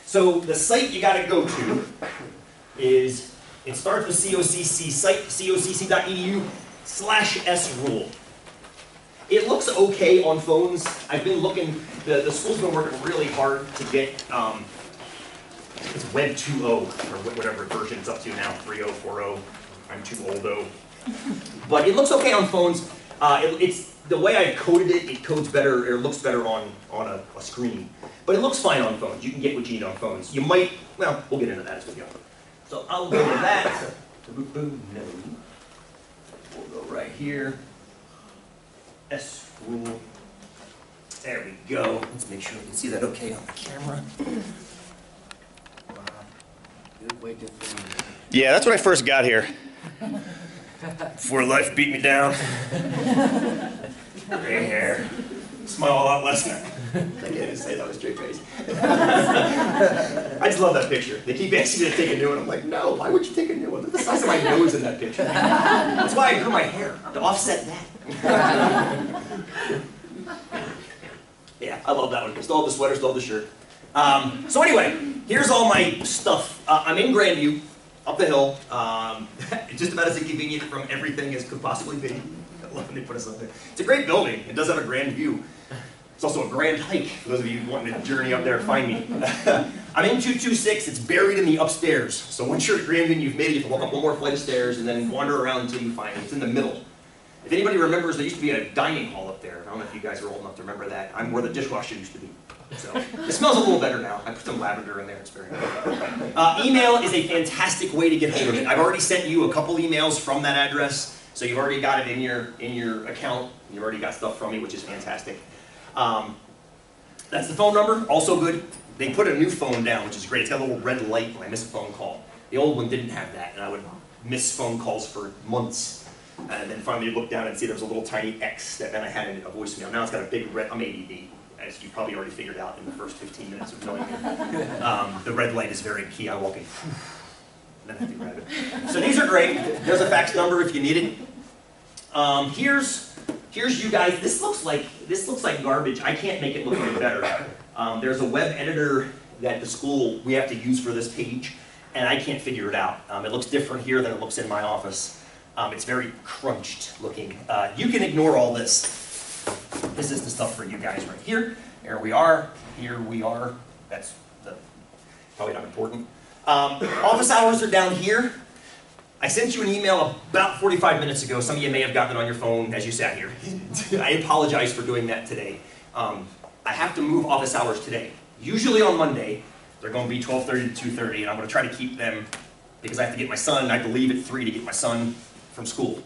So the site you got to go to is, it starts with COCC site, cocc.edu/srule. It looks okay on phones. I've been looking, the school's been working really hard to get, it's Web 2.0, or whatever version it's up to now, 3.0, 4.0. I'm too old though. But it looks okay on phones. It's the way I coded it, it codes better, or looks better on a screen. But it looks fine on phones. You can get what you need on phones. You might, well, we'll get into that as we go. So I'll go to that. No. We'll go right here. srule. There we go. Let's make sure we can see that okay on the camera. Yeah, that's when I first got here. Before life beat me down. Gray hair. Smile a lot less now. I can't even say that with a straight face. I just love that picture. They keep asking me to take a new one. I'm like, no, why would you take a new one? Look at the size of my nose in that picture. That's why I grew my hair, to offset that. Yeah, I love that one. Still have the sweater, still have the shirt. So anyway, here's all my stuff. I'm in Grandview, up the hill. Just about as inconvenient from everything as could possibly be. I love when they put us up there. It's a great building. It does have a grand view. It's also a grand hike, for those of you wanting to journey up there and find me. I'm in 226. It's buried in the upstairs. So once you're at Grandview and you've made it, you have to walk up one more flight of stairs and then wander around until you find it. It's in the middle. If anybody remembers, there used to be a dining hall up there. I don't know if you guys are old enough to remember that. I'm where the dishwasher used to be. So it smells a little better now. I put some lavender in there. It's very good. Email is a fantastic way to get hold of it. I've already sent you a couple emails from that address, so you've already got it in your account. You've already got stuff from me, which is fantastic. That's the phone number. Also good. They put a new phone down, which is great. It's got a little red light when I miss a phone call. The old one didn't have that, and I would miss phone calls for months. And then finally look down and see there was a little tiny X that then I had in a voicemail. Now it's got a big red, I'm ADD, as you probably already figured out in the first 15 minutes of knowing me. The red light is very key. I walk in, then I have to grab it. So these are great. There's a fax number if you need it. Here's you guys. This looks like garbage. I can't make it look any better. There's a web editor that the school, we have to use for this page, and I can't figure it out. It looks different here than it looks in my office. It's very crunched looking. You can ignore all this. This is the stuff for you guys right here. Here we are. Here we are. That's probably not important. Office hours are down here. I sent you an email about 45 minutes ago. Some of you may have gotten it on your phone as you sat here. I apologize for doing that today. I have to move office hours today. Usually on Monday, they're going to be 12:30 to 2:30, and I'm going to try to keep them because I have to get my son. I have to leave at 3 to get my son from school.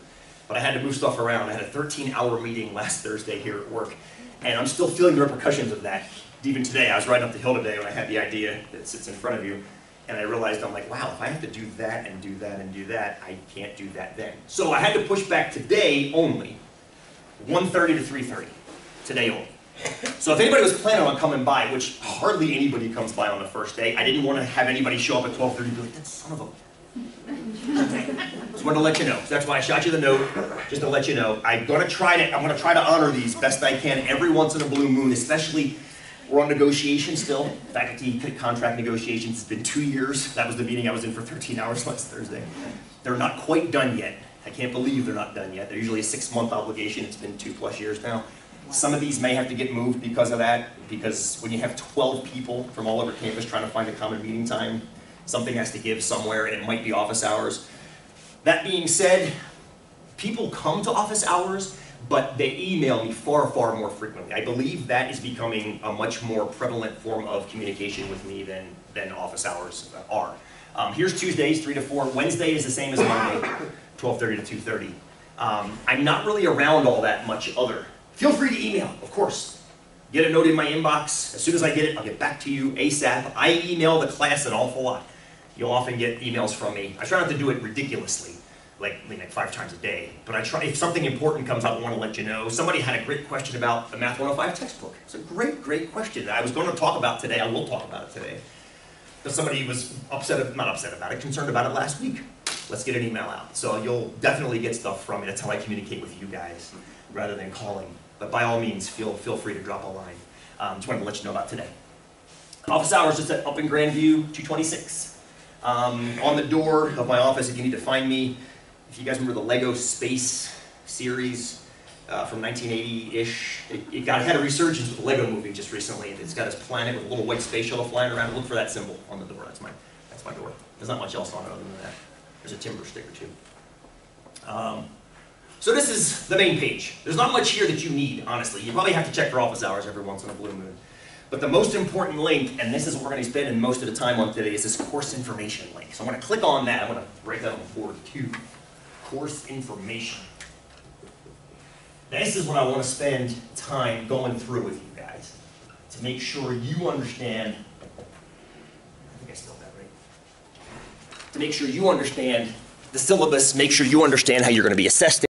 But I had to move stuff around. I had a 13-hour meeting last Thursday here at work, and I'm still feeling the repercussions of that. Even today, I was riding up the hill today when I had the idea that sits in front of you, and I realized, I'm like, wow, if I have to do that and do that and do that, I can't do that then. So I had to push back today only, 1:30 to 3:30, today only. So if anybody was planning on coming by, which hardly anybody comes by on the first day, I didn't want to have anybody show up at 12:30 and be like, that son of a... Just wanted to let you know. So that's why I shot you the note, just to let you know. I'm gonna try to honor these best I can every once in a blue moon, especially we're on negotiations still. Faculty contract negotiations. It's been 2 years. That was the meeting I was in for 13 hours last Thursday. They're not quite done yet. I can't believe they're not done yet. They're usually a 6-month obligation. It's been 2+ years now. Some of these may have to get moved because of that, because when you have 12 people from all over campus trying to find a common meeting time, something has to give somewhere, and it might be office hours. That being said, people come to office hours, but they email me far, far more frequently. I believe that is becoming a much more prevalent form of communication with me than office hours are. Here's Tuesdays, 3 to 4. Wednesday is the same as Monday, 12:30 to 2:30. I'm not really around all that much other. Feel free to email, of course. Get a note in my inbox. As soon as I get it, I'll get back to you ASAP. I email the class an awful lot. You'll often get emails from me. I try not to do it ridiculously, like 5 times a day. But I try, if something important comes up, I want to let you know. Somebody had a great question about the Math 105 textbook. It's a great, great question that I was going to talk about today. I will talk about it today. But somebody was not upset about it, concerned about it last week. Let's get an email out. So you'll definitely get stuff from me. That's how I communicate with you guys, rather than calling. But by all means, feel free to drop a line. Just wanted to let you know about today. Office hours just up in Grandview, 226. On the door of my office, if you need to find me, if you guys remember the Lego Space series from 1980-ish, it had a resurgence with the Lego movie just recently. It's got this planet with a little white space shuttle flying around. Look for that symbol on the door. That's my door. There's not much else on it other than that. There's a timber sticker too. So this is the main page. There's not much here that you need, honestly. You probably have to check for office hours every once in a blue moon. But the most important link, and this is what we're going to spend most of the time on today, is this course information link. So I'm going to click on that. I'm going to write that on the board too. Course information. This is what I want to spend time going through with you guys to make sure you understand. I think I spelled that right. To make sure you understand the syllabus, make sure you understand how you're going to be assessed.